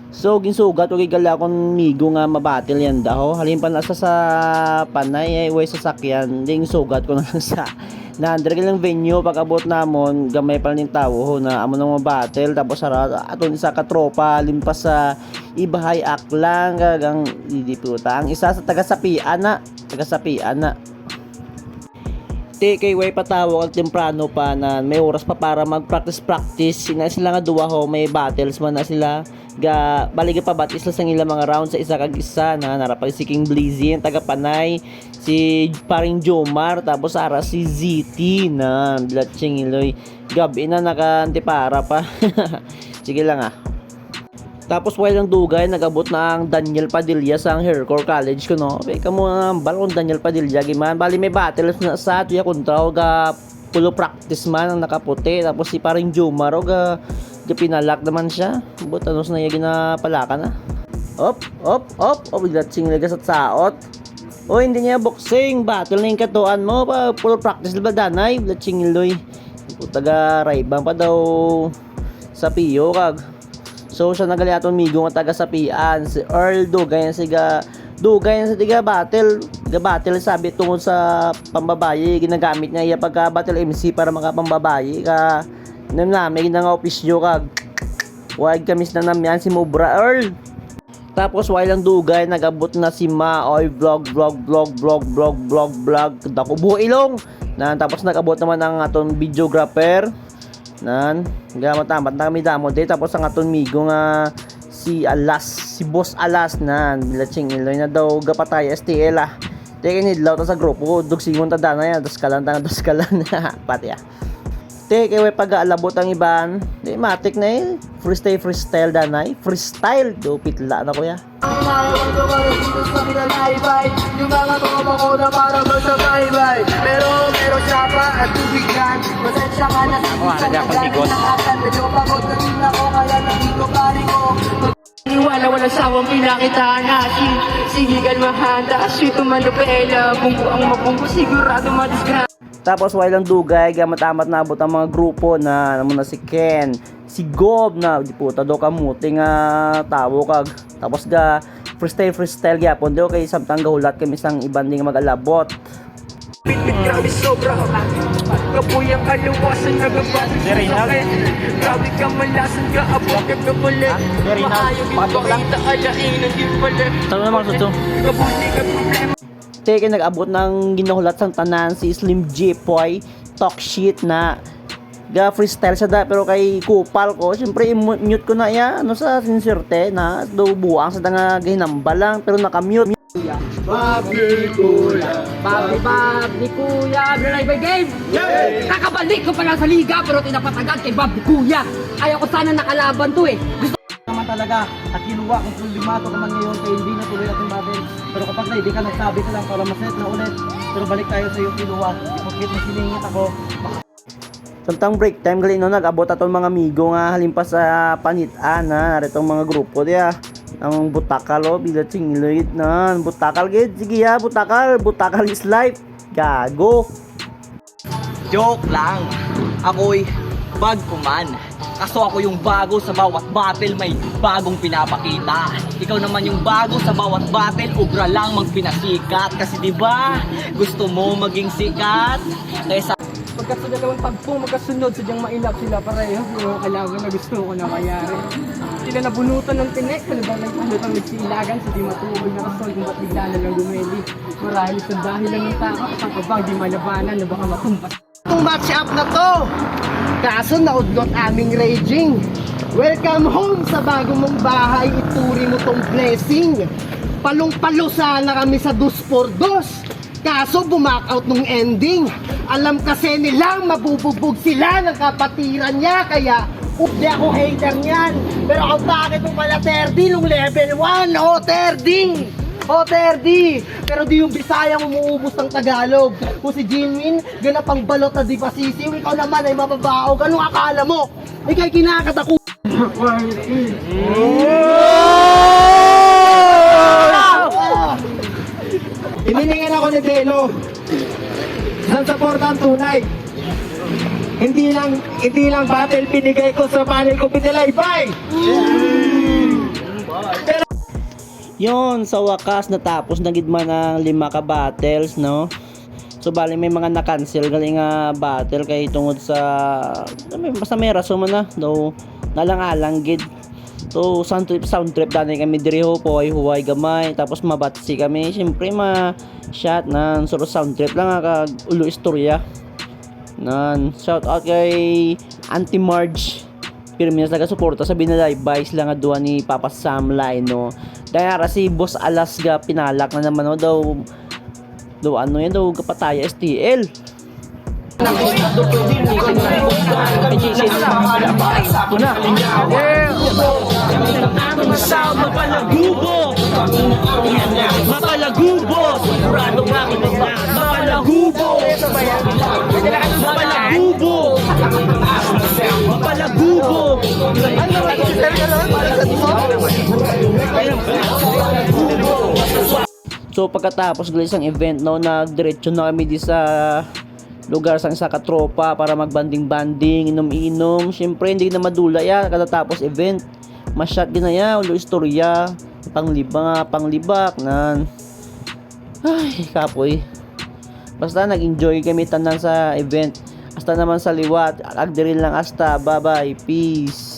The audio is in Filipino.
So ginsugat og igala akong migo nga mabatil yan daw. Halin pa nasa sa panay way sasakyan, ding sugat ko na lang sa na andre lang venue pag-abot namon gamay pa ning tawo na amo nang mabatil tapos ara aton isa ka tropa limpas sa Ibahay Aklang gagang idiputa ang isa sa taga-sapian na kay way patawag at temprano pa na may oras pa para mag-practice sila nga duwa ho may battles man na sila ga baliga pa batis lang sa ilang mga round sa isa kag isa na narapag si King Blizzy taga Panay si paring Jomar tapos ara si ZT na bilatsing iloy gabi na naka-antipara pa sige lang tapos while ang dugay nagabot na ang Daniel Padilla sa Haircore College ko no. Peka mo balon Daniel Padilla giman. Bali may battles na sa tuya kontra ga pulo practice man ang nakaputi tapos si paring Jomar ga pinalak naman siya. Butanos na yagi na palaka na. Op biglat sing lagas at saot. O hindi niya boxing battle na yung katuan mo pa pulo practice ba danay biglat sing iloy. Taga raibang pa daw sa Pio kag so siya nagali aton migo nga taga Sapian si Earl Dugay siga Dugay sa tiga battle sabi tungod sa pambabaye ginagamit niya iya pagka battle MC para mga pambabaye ka namnami nga opisyo kag wag kamis na namyan si Mobra Earl tapos while ang dugay nagabot na si Maoy vlog dako buo ilong na tapos nagabot naman ang aton videographer nan gamatamat na kami damo de tapos ang aton migo nga si Boss Alas nan bilatsing iloy na daw gapatay STL teke nidlaw ta sa grupo dugsingon ta dana ya dos kalan pati teke we pag-aalabot ang iban di matik na freestyle danay freestyle do pitla na kuya yung mga tropa ko na para magsabaybay pero meron siya pa at tubigan pasensya ka na sa medyo pagod na din ako kaya nandito pari ko wala sawang pinakita na sigigan mahanda sweet manupela bungko ang mabungko sigurado madisgra. Tapos while ang dugay gamatamat na abot ang mga grupo na namo na si Ken si Gob na di puta do kamuti nga tawo kag tapos ga freestyle gyapon do kay samtang gahulat kami sang iban ding mag-alabot grabe sobra kapuyang kaluwasan nagabas grabe ka malasan ka abot ka kapalit patok lang taalain ang di pala tama naman suto kabuti ka problema teke nag-abot ng ginahulat sang tanan si Slim J-Poy talk shit na ga freestyle siya da pero kay kupal ko syempre mute ko na ya ano sa sincerte na do buang sa nga gihinamba lang pero naka-mute Babi kuya Babi kuya, Brilay by game! Kakabalik ko pala sa liga pero tinapatagan kay Babi kuya. Ayaw ko sana nakalaban to Gusto naman talaga at kinuha kung problemato ka man ngayon kaya hindi na tuloy ating battle pero kapag na hindi ka nagsabi ka lang para maset na ulit pero balik tayo sa iyo kinuha ipagkit na siningit ako samtang break time gali no nag-abot atong mga amigo nga halimpas sa panitan na naritong mga grupo diya ang butakal bilat singiloid na butakal gid sige butakal is life gago joke lang ako'y bagkuman kaso ako yung bago sa bawat battle may bagong pinapakita ikaw naman yung bago sa bawat battle ubra lang magpinasikat kasi diba gusto mo maging sikat kaya pagkat sa dalawang tagpo magkasunod sadyang mailap sila pareho yung mga kalaban na gusto ko na mayari. Sila nabunutan ng tinek palibang ang nagsilagan sa di matubig na kasol kung ba't bigla na lang gumeli. Marahil sa dahilan ng tao at ang kabang di malabanan na baka matumpas. itong match up na to kaso naudlot aming raging welcome home sa bago mong bahay ituri mo tong blessing palong-palo sana kami sa 2x2 kaso bumakout nung ending alam kasi nilang mabubugbog sila ng kapatiran niya kaya di ako hater niyan pero kung bakit mo pala 30 nung level 1 Terdi pero di yung Bisayang umuubos ng Tagalog kung si Jinwin ganapang balot na di pa sisiw ikaw naman ay mababaog anong akala mo ikay kinakata ko Hinihingan ako ni Belo San support ang tunay Hindi lang battle pinigay ko sa panel ko pinalaybay Yon, sa wakas natapos na gid man ang 5 ka battles, no? So bali may mga na-cancel galing nga battle kay tungod sa basta may rason man na daw nalang-alang gid. So sound trip dani kami diri ho po ay huway gamay tapos mabatsi kami. Syempre shot nan suro sound trip lang kag ulo istorya. Nan shout out kay Auntie Marge. Pirmi na taga-suporta sa binalaybay sila nga duwa ni Papa Sam Lino. Dahil si Boss Alasga pinalak na naman daw ano yan daw kapataya STL. Mapalagubo! Mapalagubo! Mapalagubo! Mapalagubo! Mapalagubo! So pagkatapos guys ang event no, nagdiretso na kami di sa lugar sang isa katropa para magbanding-banding, inom-inom. Syempre hindi na madula ya katatapos event. Masyat din na ya, ulo istorya, panglibak nan. Ay, kapoy. Basta nag-enjoy kami tanan sa event. Hasta naman sa liwat, agdirin lang hasta. Bye-bye. Peace.